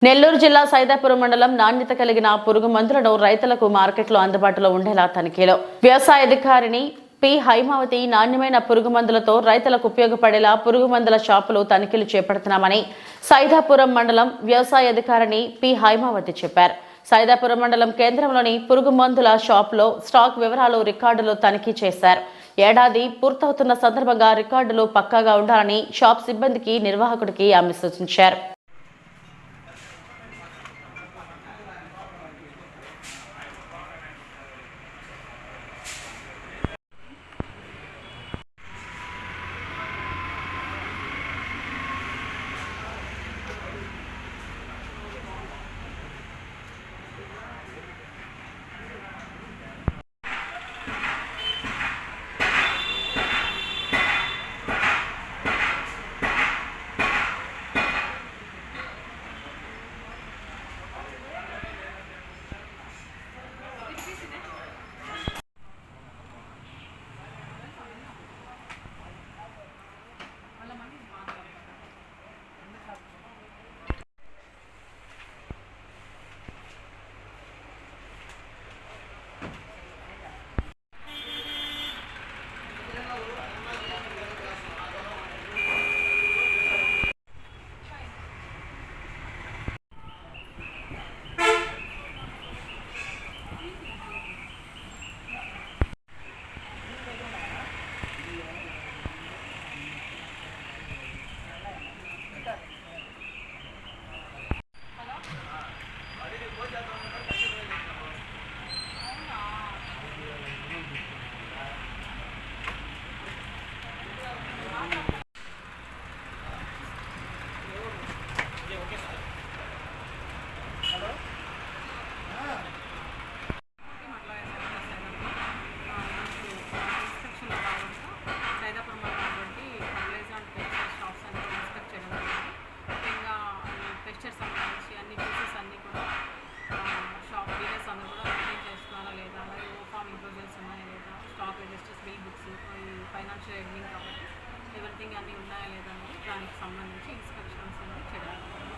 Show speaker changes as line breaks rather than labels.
నెల్లూరు జిల్లా సైదాపురం మండలం నాణ్యత కలిగిన పురుగు మందులను రైతులకు మార్కెట్లో అందుబాటులో ఉండేలా తనిఖీలో వ్యవసాయ అధికారిని పి హైమావతి నాణ్యమైన పురుగు మందులతో రైతులకు ఉపయోగపడేలా పురుగు మందుల షాపులు తనిఖీలు చేపడుతున్నామని సైదాపురం మండలం వ్యవసాయ అధికారిని పి హైమావతి చెప్పారు. సైదాపురం మండలం కేంద్రంలోని పురుగు మందుల షాపులో స్టాక్ వివరాలు రికార్డులు తనిఖీ చేశారు. ఏడాది పూర్తవుతున్న సందర్భంగా రికార్డులు పక్కాగా ఉండాలని షాప్ సిబ్బందికి నిర్వాహకుడికి ఆమె సూచించారు.
ఫైనాన్షియల్ ఎర్నింగ్ కాబట్టి ఎవరిథింగ్ అన్నీ ఉన్నాయా లేదా అనేది దానికి సంబంధించి ఇన్స్పెక్షన్స్ అనేది చేయాలి.